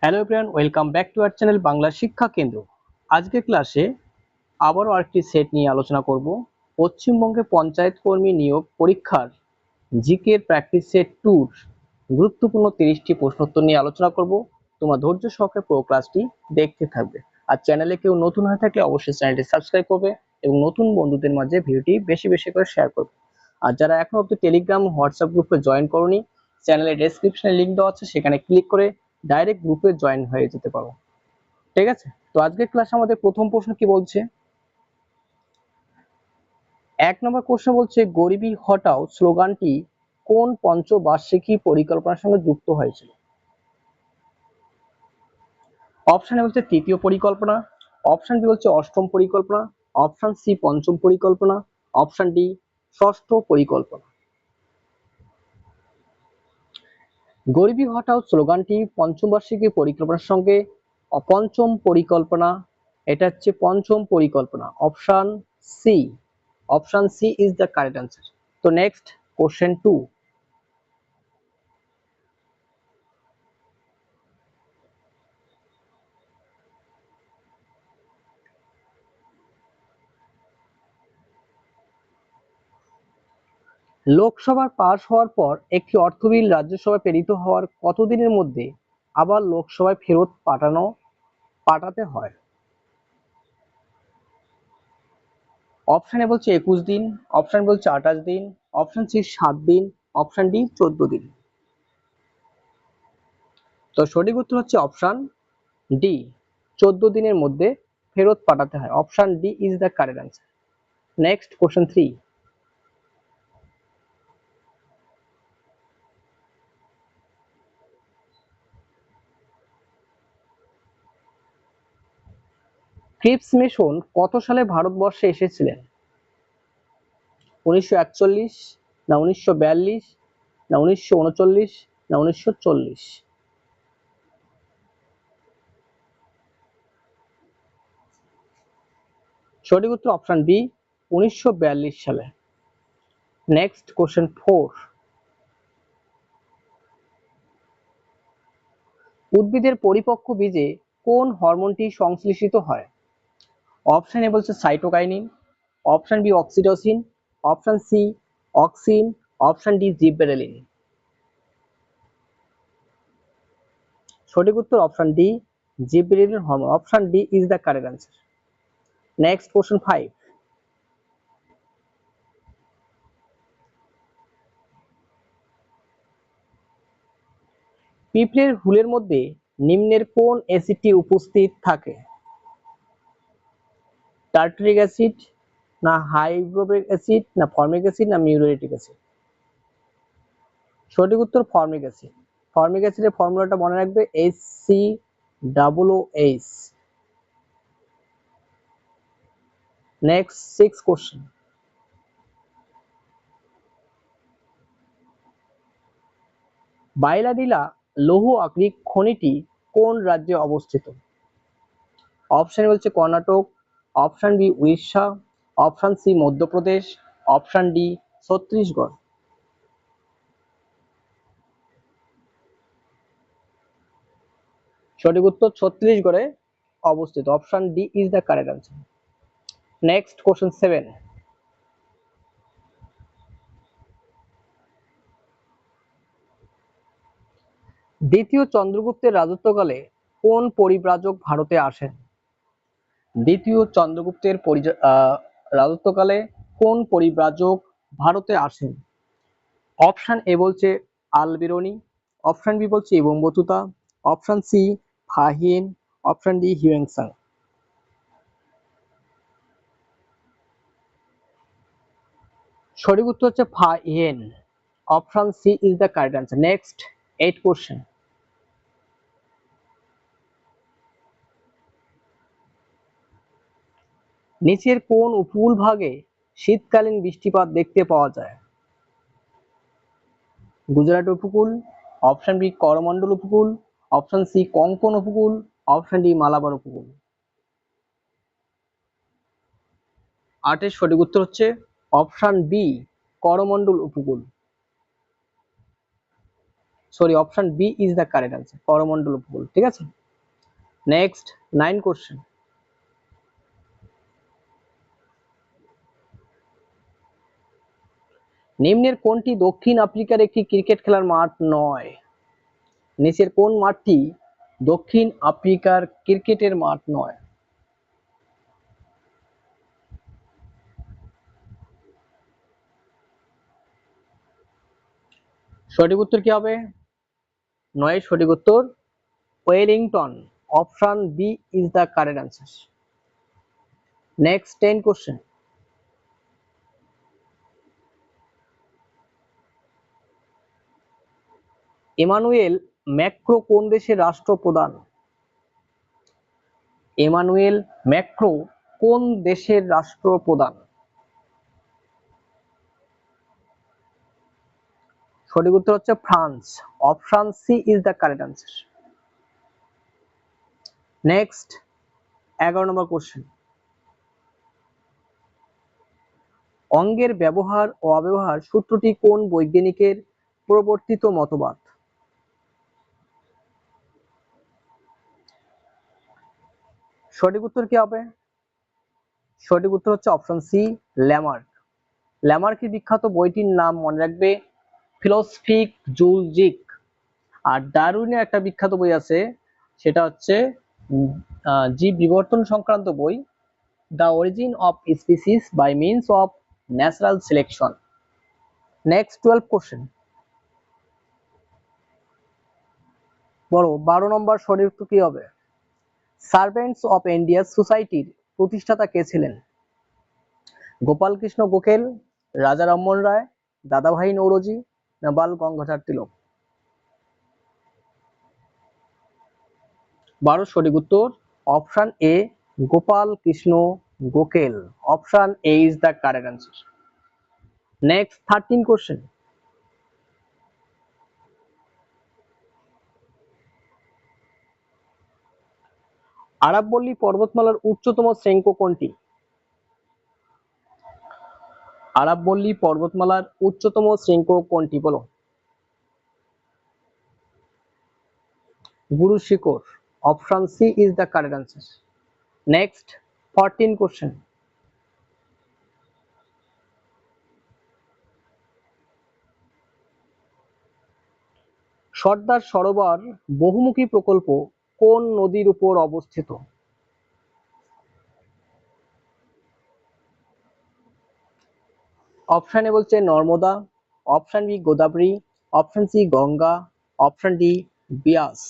Hello everyone, welcome back to our channel Bangla শিক্ষা কেন্দ্র। আজকের ক্লাসে আবারও আরেকটি সেট নিয়ে আলোচনা করব। পশ্চিমবঙ্গে পঞ্চায়েত কর্মী নিয়োগ পরীক্ষার জিকে প্র্যাকটিস সেট 2 গুরুত্বপূর্ণ 30টি প্রশ্নোত্তর নিয়ে আলোচনা করব। তোমরা ধৈর্য সহকারে পুরো ক্লাসটি দেখতে থাকবে। আর চ্যানেলে কেউ নতুন হয়ে থাকলে অবশ্যই চ্যানেলটি সাবস্ক্রাইব করবে এবং নতুন বন্ধুদের মাঝে ভিডিওটি বেশি বেশি করে শেয়ার করবে। আর যারা এখনো অবধি টেলিগ্রাম হোয়াটসঅ্যাপ গ্রুপে জয়েন করোনি, চ্যানেলের ডেসক্রিপশনে লিংক দেওয়া আছে, সেখানে ক্লিক করে ডাইরেক্ট গ্রুপে জয়েন হয়ে যেতে পারো। ঠিক আছে, তো আজকের ক্লাসে আমাদের প্রথম প্রশ্ন কি বলছে। 1 নম্বর প্রশ্ন বলছে, গরিবি হটাও স্লোগানটি কোন পঞ্চবার্ষিকী পরিকল্পনার সঙ্গে যুক্ত হয়েছিল? অপশন এ বলছে তৃতীয় পরিকল্পনা, অপশন বি বলছে অষ্টম পরিকল্পনা, অপশন সি পঞ্চম পরিকল্পনা, অপশন ডি ষষ্ঠ পরিকল্পনা। গরিবি হটাও স্লোগানটি পঞ্চবার্ষিকী পরিকল্পনার সঙ্গে পঞ্চম পরিকল্পনা, এটা হচ্ছে পঞ্চম পরিকল্পনা। Option C, option C is the correct answer. তো নেক্সট কোশ্চেন 2। লোকসভার পাশ হওয়ার পর একটি অর্থ বিল রাজ্যসভায় প্রেরিত হওয়ার কতদিনের মধ্যে আবার লোকসভায় ফেরত পাঠাতে হয়? অপশন এ বলছে 21 দিন, অপশন বলছে 28 দিন, অপশন সি 7 দিন, অপশন ডি 14 দিন। তো সঠিক উত্তর হচ্ছে অপশন ডি, 14 দিনের মধ্যে ফেরত পাঠাতে হয়। Option D is the correct answer. Next question 3। Cripps mission কত সালে ভারতবর্ষে এসেছিলেন? 1941, না 1942, না 1939, না 1940? সঠিক উত্তর অপশন বি, 1942 সালে। Next question 4। উদ্ভিদের পরিপক্ক বীজে কোন হরমোনটি সংশ্লেষিত হয়? অপশন এ বলছে cytokinin, option B oxytocin, option C auxin, option D gibberellin. সঠিক উত্তর option D, gibberellin hormone. Option D is the correct answer. Next question 5। পিঁপড়ের হুলের মধ্যে নিম্নের কোন অ্যাসিডটি উপস্থিত থাকে? টার্টারিক অ্যাসিড, না হাইড্রোক্লোরিক অ্যাসিড, না ফর্মিক অ্যাসিড, না মিউরেটিক অ্যাসিড? সঠিক উত্তর ফর্মিক অ্যাসিড। ফর্মিক অ্যাসিডের ফর্মুলাটা মনে রাখবে HCOOH। Next 6 question. বাইলাডিলা লৌহ আকরিক খনিটি কোন রাজ্যে অবস্থিত? অপশন বলছে Karnataka, option B Orissa, option C Madhya Pradesh, option D Chhattisgarh. সঠিক উত্তর ছত্তিশগড়ে অবস্থিত। Option D is the correct answer. Next question 7। দ্বিতীয় চন্দ্রগুপ্তের রাজত্বকালে কোন পরিব্রাজক ভারতে আসেন? দ্বিতীয় চন্দ্রগুপ্তের রাজত্বকালে কোন পরিব্রাজক ভারতে আসেন? অপশন এ বলছে আলবেরনি, অপশন বি বলছে Ibn Battuta, option C Fahien, option D Hiuen Tsang. সঠিক উত্তর হচ্ছে Fahien. Option C is the correct answer. Next 8 question. নিচের কোন উপকূল ভাগে শীতকালীন বৃষ্টিপাত দেখতে পাওয়া যায়? গুজরাট উপকূল, অপশন বি করমন্ডল উপকূল, অপশন সি কোঙ্কন উপকূল, অপশন ডি মালাবার উপকূল। 8 এর সঠিক উত্তর হচ্ছে অপশন বি করমন্ডল উপকূল। Sorry, option B is the correct answer, Coromandel উপকূল। ঠিক আছে, নেক্সট 9 কোশ্চেন। নিম্নের কোনটি দক্ষিণ আফ্রিকার একটি ক্রিকেট খেলার মাঠ নয়? নিচের কোন মাঠটি দক্ষিণ আফ্রিকার ক্রিকেটের মাঠ নয়? সঠিক উত্তর কি হবে? 9 সঠিক উত্তর Wellington, option B is the correct answer. Next 10 question. Emmanuel Macron কোন দেশের রাষ্ট্রপ্রধান? ইমানুয়েল ম্যাক্রো কোন দেশের রাষ্ট্রপ্রধান? সঠিক উত্তর হচ্ছে France, option C is the correct answer. Next 11 নম্বর কোশ্চেন। অঙ্গের ব্যবহার ও অব্যবহার সূত্রটি কোন বৈজ্ঞানিকের প্রবর্তিত মতবাদ? সঠিক উত্তর কি হবে? সঠিক উত্তর হচ্ছে অপশন সি, ল্যামার্ক। ল্যামার্কের বিখ্যাত বইটির নাম মনে রাখবে, ফিলোসফিক জুলজিক। আর ডারউইনের একটা বিখ্যাত বই আছে, সেটা হচ্ছে জীব বিবর্তন সংক্রান্ত বই, the origin of species by means of natural selection. Next 12 question. বলো 12 নম্বর সঠিক উত্তর কি হবে? সার্ভেন্টস অফ ইন্ডিয়া সোসাইটির প্রতিষ্ঠাতা কে ছিলেন? গোপাল কৃষ্ণ গোখেল, রাজা রামমোহন রায়, দাদাভাই নৌরোজি, না বাল গঙ্গাধর তিলক? 12 সঠিক উত্তর option A, Gopal Krishna Gokhale, option A is the correct answer. Next 13 question. আরাবল্লী পর্বতমালার উচ্চতম শৃঙ্গ কোনটি? আরাবল্লী পর্বতমালার উচ্চতম শৃঙ্গ কোনটি বলো? Guru Shikhar, option C is the correct answer. Next 14 question. Sardar Sarovar বহুমুখী প্রকল্প কোন নদীর উপর অবস্থিত? অপশন এ বলছে Narmada, option B Godavari, option C Ganga, option D Beas.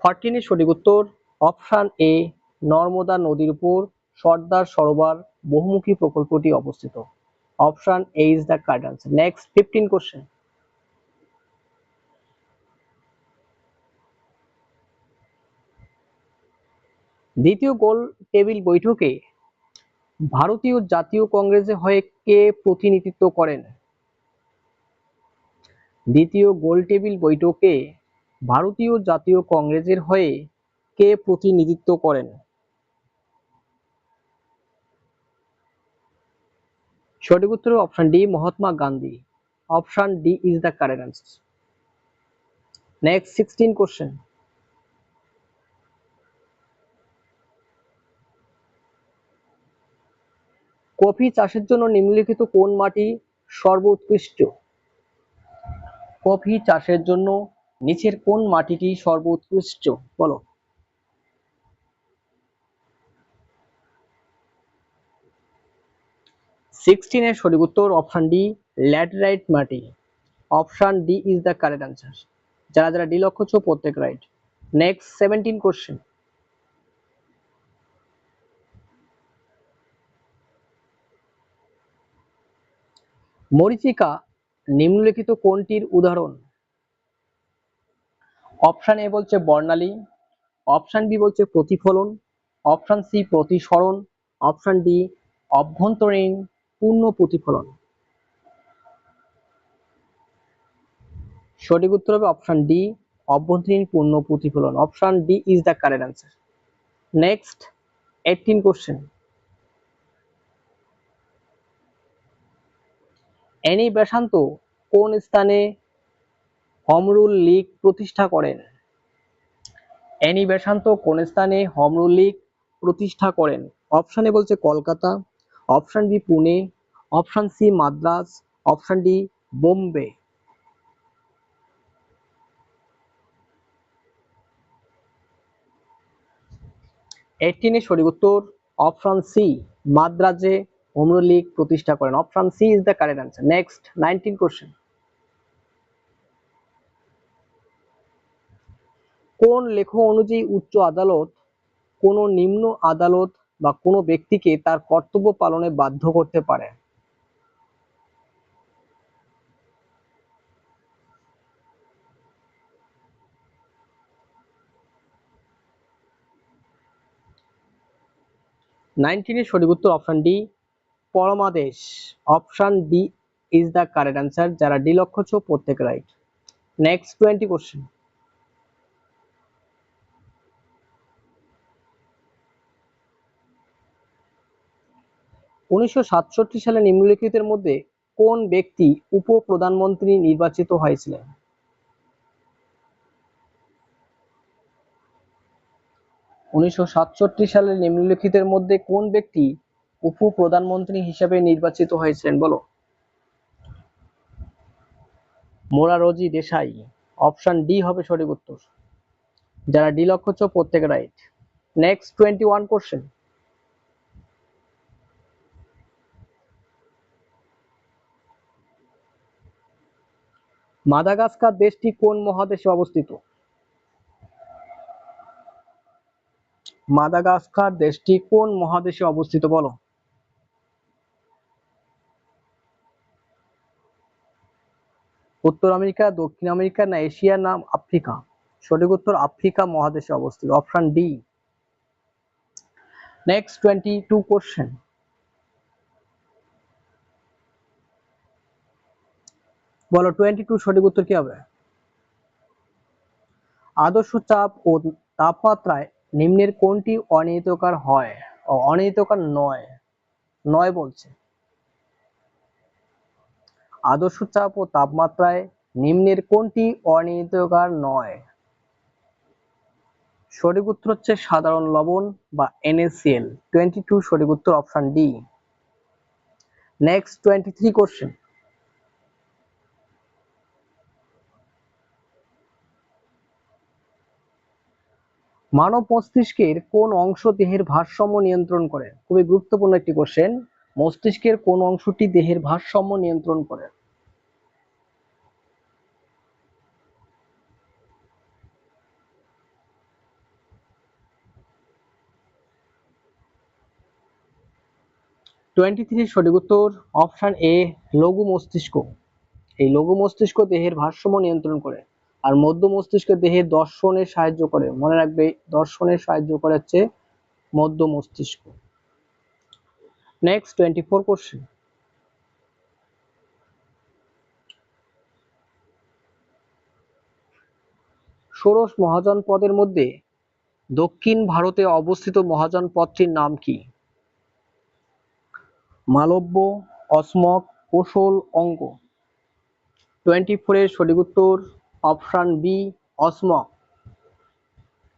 14 এর সঠিক উত্তর অপশন এ, নর্মদা নদীর উপর সর্দার সরোবর বহুমুখী প্রকল্পটি অবস্থিত, option A is the correct answer. Next 15 question. দ্বিতীয় গোল টেবিল বৈঠকে ভারতীয় জাতীয় কংগ্রেসের হয়ে কে প্রতিনিধিত্ব করেন? দ্বিতীয় গোল টেবিল বৈঠকে ভারতীয় জাতীয় কংগ্রেসের হয়ে কে প্রতিনিধিত্ব করেন? সঠিক উত্তর option D, Mahatma Gandhi, option D is the correct answer. Next 16 question. Coffee চাষের জন্য নিম্নলিখিত কোন মাটি সর্বোৎকৃষ্ট? কফি চাষের জন্য নিচের কোন মাটিটি সর্বোৎকৃষ্ট বলো? এর সঠিক উত্তর অপশন ডি, ল্যাটেরাইট মাটি, option D is the correct answer. যারা যারা ডি লক্ষ্য করছো প্রত্যেক রাইট। Next 17 question. মরীচিকা নিম্নলিখিত কোনটির উদাহরণ? অপশন এ বলছে বর্ণালী, অপশন বি বলছে প্রতিফলন, অপশন সি প্রতিসরণ, অপশন ডি অভ্যন্তরীণ পূর্ণ প্রতিফলন। সঠিক উত্তর হবে অপশন ডি, অভ্যন্তরীণ পূর্ণ প্রতিফলন, option D is the correct answer. Next 18 question. Annie Besant কোন স্থানে হোম রুল লীগ প্রতিষ্ঠা করেন? অ্যানি বেসান্ত কোন স্থানে হোম রুল লীগ প্রতিষ্ঠা করেন? অপশন এ বলছে Kolkata, option B Pune, option C Madras, option D Bombay. 18 এর সঠিক উত্তর অপশন সি, মাদ্রাজে হোম রুল লীগ প্রতিষ্ঠা করেন। Option C is the correct answer. Next 19 question. কোন লেখ অনুযায়ী উচ্চ আদালত কোন নিম্ন আদালত বা কোন ব্যক্তিকে তার কর্তব্য পালনে বাধ্য করতে পারে? নাইনটিনের সঠিক উত্তর অপশন ডি, পরমাদেশ। Option D is the correct answer. যারা ডি লক্ষ্য ছো প্রত্যেক রাইট। Next 20 question. 1967 সালে নিম্নলিখিতের মধ্যে কোন ব্যক্তি উপ-প্রধানমন্ত্রী নির্বাচিত হয়েছিলেন? 1967 সালে নিম্নলিখিতের মধ্যে কোন ব্যক্তি উপ-প্রধানমন্ত্রী হিসেবে নির্বাচিত হয়েছিলেন বলো? মোরারজি দেশাই। অপশন ডি হবে সঠিক উত্তর। যারা ডি লক্ষ্য ছো প্রত্যেক রাইট। Next 21 question. মাদাগাস্কার দেশটি কোন মহাদেশে অবস্থিত? মাদাগাস্কার দেশটি কোন মহাদেশে অবস্থিত বলো? উত্তর আমেরিকা, দক্ষিণ আমেরিকা, না এশিয়া, না আফ্রিকা? সঠিক উত্তর আফ্রিকা মহাদেশে অবস্থিত। Option D. Next 22 question. বলো 22 সঠিক উত্তর কি হবে? আদর্শ চাপ ও তাপমাত্রায় নিম্নের কোনটি অনিয়মিতকার হয় ও অনিয়মিতকার নয়? নয় বলছে। আদর্শ চাপ ও তাপমাত্রায় নিম্নের কোনটি অনিয়মিতকার নয়? সঠিক উত্তর হচ্ছে সাধারণ লবণ বা NaCl। 22 সঠিক উত্তর অপশন ডি। Next 23 question. মানব মস্তিষ্কের কোন অংশ দেহের ভারসাম্য নিয়ন্ত্রণ করে? খুবই গুরুত্বপূর্ণ একটি কোশ্চেন। মস্তিষ্কের কোন অংশটি দেহের ভারসাম্য নিয়ন্ত্রণ করে? টোয়েন্টি থ্রি সঠিক উত্তর অপশন এ, লঘু মস্তিষ্ক। এই লঘু মস্তিষ্ক দেহের ভারসাম্য নিয়ন্ত্রণ করে। আর মধ্য মস্তিষ্ক দেহের দর্শনে সাহায্য করে। মনে রাখবে দর্শনে সাহায্য করে হচ্ছে মধ্য মস্তিষ্ক। Next 24 question. ষোড়শ মহাজনপদের মধ্যে দক্ষিণ ভারতে অবস্থিত মহাজনপদটির নাম কি? মালব্য, অসমক, কোশল, অঙ্গ। 24 এর সঠিক উত্তর অপশন বি, অসমক।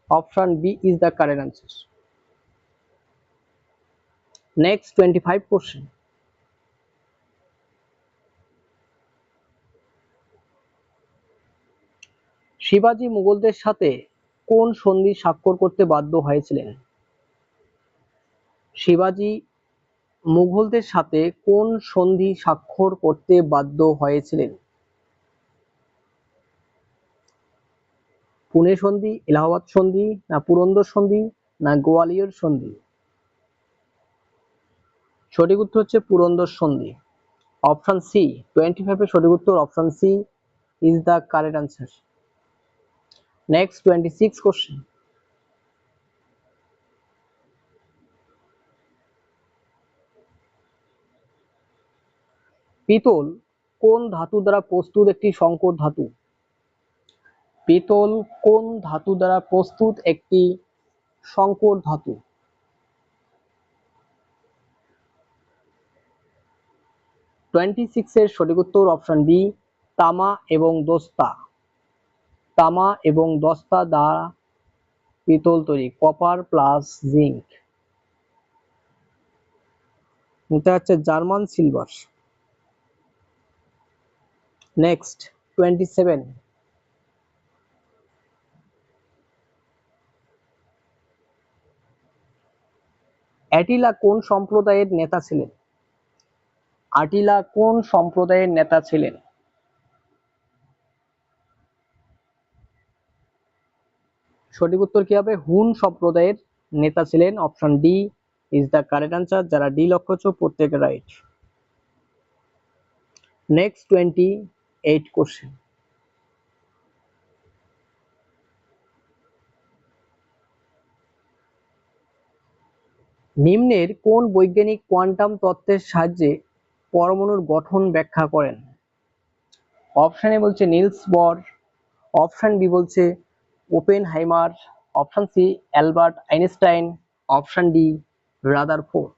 Option B is the correct answer. Next 25 question. শিবাজি মুঘলদের সাথে কোন সন্ধি স্বাক্ষর করতে বাধ্য হয়েছিলেন? শিবাজি মুঘলদের সাথে কোন সন্ধি স্বাক্ষর করতে বাধ্য হয়েছিলেন? পুনে সন্ধি, এলাহাবাদ সন্ধি, না পুরন্দর সন্ধি, না গোয়ালিয়র সন্ধি? সঠিক উত্তর হচ্ছে পুরন্দর সন্ধি। Option C. 25 এর সঠিক উত্তর option C is the correct answer. Next 26 question. পিতল কোন ধাতু দ্বারা প্রস্তুত একটি সংকর ধাতু? পিতল কোন ধাতু দ্বারা প্রস্তুত একটি সংকর ধাতু? 26 এর সঠিক উত্তর অপশন বি, তামা এবং দস্তা। তামা এবং দস্তা দ্বারা পিতল তৈরি, কপার প্লাস জিঙ্ক। এটা হচ্ছে জার্মান সিলভার। নেক্সট 27, অ্যাটিলা কোন সম্প্রদায়ের নেতা ছিলেন? আটিলা কোন সম্প্রদায়ের নেতা ছিলেন? সঠিক উত্তর কি হবে? হুন সম্প্রদায়ের নেতা ছিলেন। Option D is the correct answer. যারা ডি লক্ষ্য করছো প্রত্যেকে রাইট। নেক্সট 28 কোশ্চেন, নিম্নের কোন বৈজ্ঞানিক কোয়ান্টাম তত্ত্বের সাহায্যে পরমাণুর গঠন ব্যাখ্যা করেন? অপশন এ বলছে নিলস বর, অপশন বি বলছে Oppenheimer, option C Albert Einstein, option D Rutherford.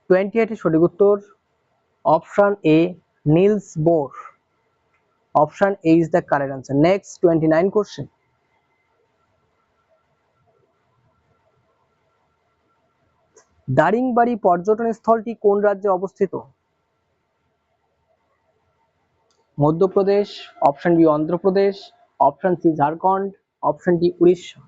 28 এর সঠিক উত্তর option A Niels Bohr. Option A is the correct answer. Next 29 question, Daringbadi পর্যটন স্থলটি কোন রাজ্যে অবস্থিত? Madhya Pradesh, option B Andhra Pradesh, option C Jharkhand, option D Orissa.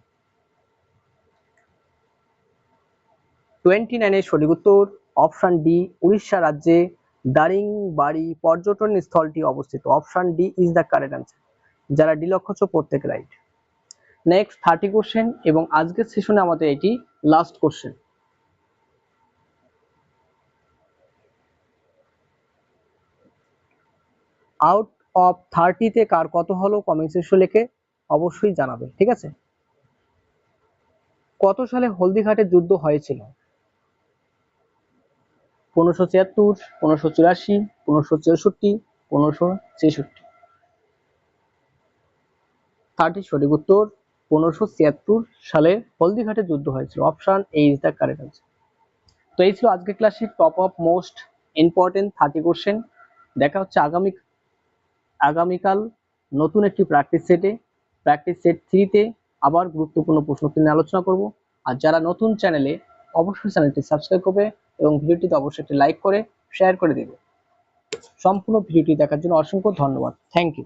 29 এর সঠিক উত্তর অপশন ডি উড়িষ্যা রাজ্যে দারিংবাড়ি পর্যটন স্থলটি অবস্থিত। Option D is the correct answer. যারা ডি লক্ষ্য করছো প্রত্যেক রাইট। নেক্সট 30 কোশ্চেন এবং আজকের সেশনে আমাদের এটি লাস্ট কোশ্চেন। আউট অফ 30 তে কার কত হলো কমেন্ট সেকশনে লিখে অবশ্যই জানাবে, ঠিক আছে? কত সালে হলদিঘাটে যুদ্ধ হয়েছিল? 1576, 1584, 1564, 1566। 30 সঠিক উত্তর 1576 সালে হলদিঘাটে যুদ্ধ হয়েছিল। Option A is the correct answer. তো এই ছিল আজকের ক্লাসের top of most important 30 question. দেখা হচ্ছে আগামীকাল নতুন একটি প্র্যাকটিস সেটে, প্র্যাকটিস সেট 3 তে আবার গুরুত্বপূর্ণ প্রশ্ন নিয়ে আলোচনা করব। আর যারা নতুন চ্যানেলে অবশ্যই চ্যানেলটি সাবস্ক্রাইব করবে এবং ভিডিওটিতে অবশ্যই একটি লাইক করে শেয়ার করে দেবে। সম্পূর্ণ ভিডিওটি দেখার জন্য অসংখ্য ধন্যবাদ। Thank you.